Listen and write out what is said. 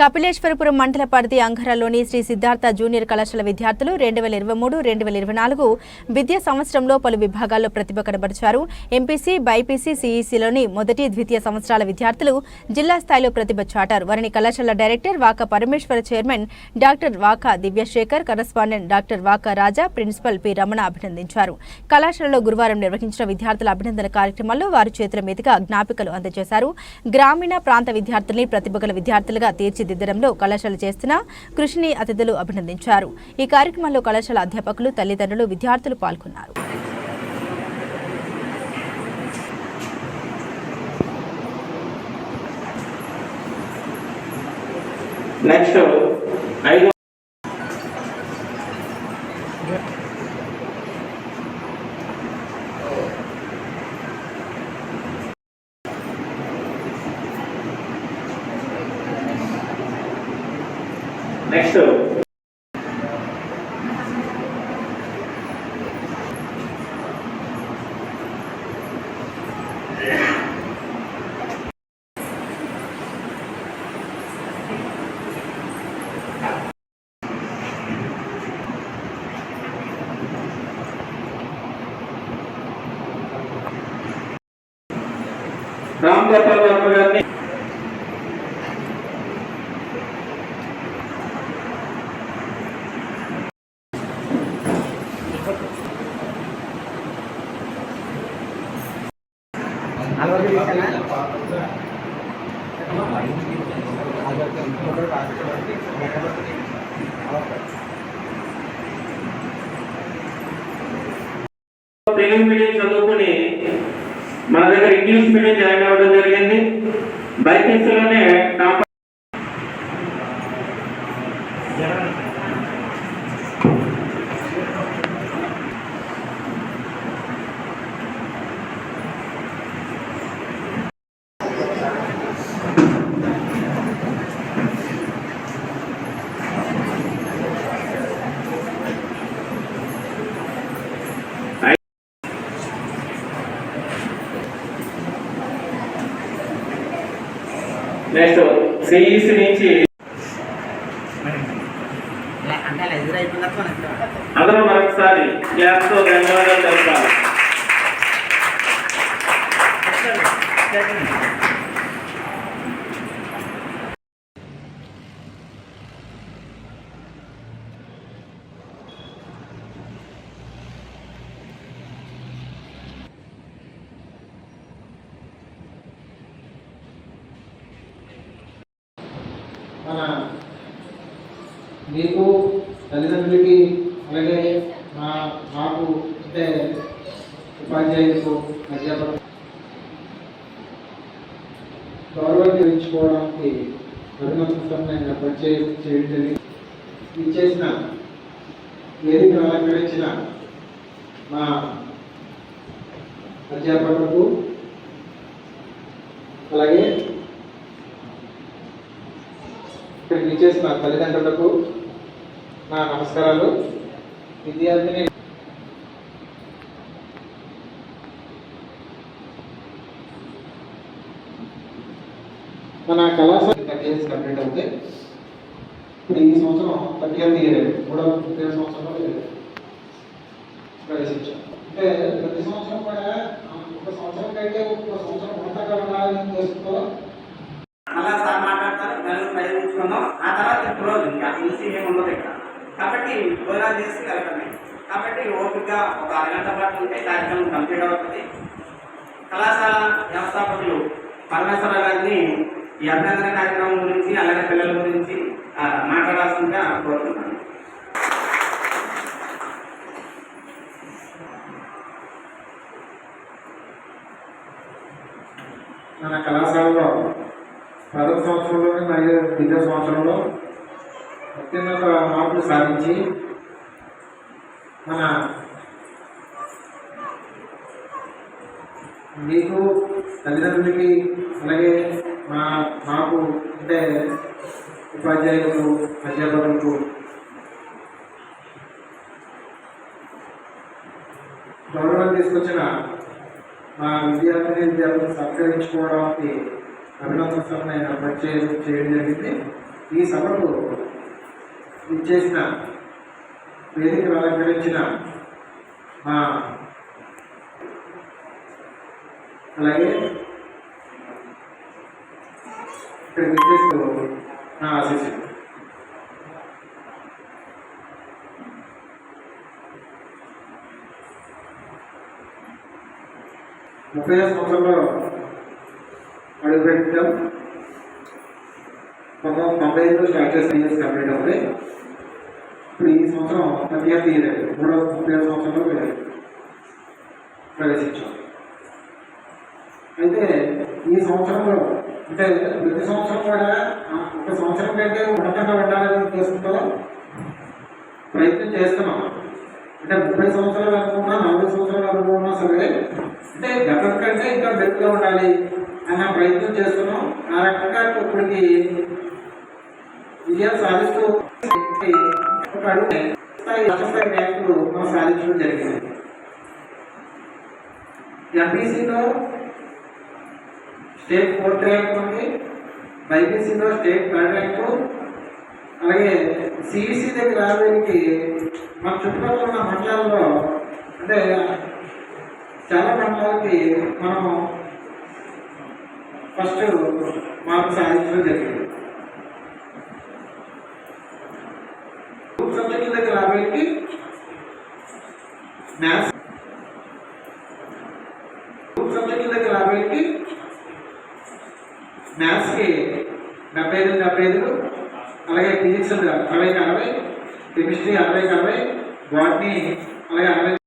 కపిలేశ్వరపురం మండల పరిధి అంగరలోని శ్రీ సిద్ధార్థ జూనియర్ కళాశాల విద్యార్థులు 2023-2024 విద్యా సంవత్సరంలో పలు విభాగాల్లో ప్రతిభ కనబరిచారు. ఎంపీసీ, బైపీసీ, సిఈసీలోని మొదటి, ద్వితీయ సంవత్సరాల విద్యార్థులు జిల్లా స్థాయిలో ప్రతిభ చాటారు. వారిని కళాశాల డైరెక్టర్ వాక పరమేశ్వర, చైర్మన్ డాక్టర్ వాక దివ్యశేఖర్, కరస్పాండెంట్ డాక్టర్ వాక రాజా, ప్రిన్సిపల్ పి రమణ అభినందించారు. కళాశాలలో గురువారం నిర్వహించిన విద్యార్థుల అభినందన కార్యక్రమంలో వారి చేతుల మీదుగా జ్ఞాపికలు అందజేశారు. గ్రామీణ ప్రాంత విద్యార్థుల్ని ప్రతిభగల విద్యార్థులుగా తీర్చిదిద్దడంలో కళాశాల చేస్తున్న కృషిని అతిథులు అభినందించారు. ఈ కార్యక్రమంలో కళాశాల అధ్యాపకులు, తల్లిదండ్రులు, విద్యార్థులు పాల్గొన్నారు. నెక్స్ట్ రామ్ గోపాల్ వర్మ గారిని తెలుగు మీడియం చదువుకుని మన దగ్గర ఇంగ్లీష్ మీడియం జాయిన్ అవ్వడం జరిగింది. బైపీసీలోనే నెక్స్ట్ సిఈసి నుంచి అందరూ మరొకసారి క్లాస్తో ధన్యవాదాలు తెలపాలి. మీకు తల్లిదండ్రులకి అలాగే మాకు అంటే ఉపాధ్యాయులకు అధ్యాపకులు గౌరవం తెలుసుకోవడానికి అభినందన ఏర్పాటు చేయడం జరిగింది. ఇచ్చేసిన వేదికను అలంకరించిన మా అధ్యాపకులకు అలాగే ఇక్కడికి ఇచ్చేసిన తల్లిదండ్రులకు నా నమస్కారాలు. విద్యార్థిని మన కళాశాల 30 years కంప్లీట్ అవుతే ఇప్పుడు ఈ సంవత్సరం 30th year 3వ సంవత్సరంలో ప్రవేశించాం. అంటే ప్రతి సంవత్సరం కూడా ఒక సంవత్సరం కంటే ఒక సంవత్సరం కొత్తగా ఉండాలని చేస్తూ మళ్ళా సార్ మాట్లాడతారు, నలుగురు ప్రయోగించుకుందాం. ఆ తర్వాత క్లోజ్, ఇంకా తెలిసి ఏముండదు ఇక్కడ. కాబట్టి భోజనాలు చేసి వెళ్ళటమే. కాబట్టి ఓపికగా ఒక అరగంట పాటు ఉంటే కార్యక్రమం కంప్లీట్ అవుతుంది. కళాశాల వ్యవస్థాపకులు పరమేశ్వర గారిని ఈ అభినందన కార్యక్రమం గురించి అలాగే పిల్లల గురించి మాట్లాడాల్సిందిగా కోరుతున్నాను. మన కళాశాలలో 10వ సంవత్సరంలోనే మరియు ద్వితీయ సంవత్సరంలో అత్యున్నత మార్పులు సాధించి మన మీకు తల్లిదండ్రులకి అలాగే మాకు అంటే ఉపాధ్యాయులకు అధ్యాపకులకు గౌరవం తీసుకొచ్చిన మా విద్యార్థులను సత్కరించుకోవడానికి అభినందన సభను ఏర్పాటు చేయడం జరిగింది. ఈ సభకు ఇచ్చేసిన వేదికను అలంకరించిన మా అలాగే ఇక్కడ విచ్చేస్తూ నా ఆశీస్సులు. ముప్పై సంవత్సరంలో అడుగుపెట్టాం. 1995లో స్టార్ట్ చేసిన ఇయర్స్ కంప్లీట్ అవుతాయి. ఇప్పుడు ఈ సంవత్సరం 30th ఇయర్ 30వ సంవత్సరంలో ప్రవేశించాం. అయితే ఈ సంవత్సరంలో అంటే ప్రతి సంవత్సరం కూడా ఒక సంవత్సరం కంటే ఉన్నతంగా ఉండాలని ఉద్దేశంతో ప్రయత్నం చేస్తున్నాం. అంటే 30 సంవత్సరాలు అనుకున్నా 40 సంవత్సరాలు అనుకున్నా సరే అంటే గతం కంటే ఇంకా బెటర్గా ఉండాలి అన్న ప్రయత్నం చేస్తున్నాం. ఆ రకంగా ఇప్పటికి విజయం సాధిస్తూ ఒక అడుగు స్థాయి ర్యాంకులు మనం సాధించడం జరిగింది. ఎంపీసీలో స్టేట్ 4th ర్యాంక్ ఉంది, బైపీసీలో స్టేట్ 3rd ర్యాంకు, అలాగే సిఈసి దగ్గర రావడానికి మన చుట్టుపక్కల ఉన్న మండలాల్లో అంటే చాలా మండలాలకి మనం ఫస్ట్ మార్పు సాధించడం జరిగింది. గ్రూప్ సబ్జెక్టుల దగ్గర రావడానికి మ్యాథ్స్ గ్రూప్ సబ్జెక్టుల దగ్గర రావడానికి మ్యాథ్స్కి 75 అలాగే ఫిజిక్స్ 60కి 60, కెమిస్ట్రీ 60కి 60, బాటనీ అలాగే 60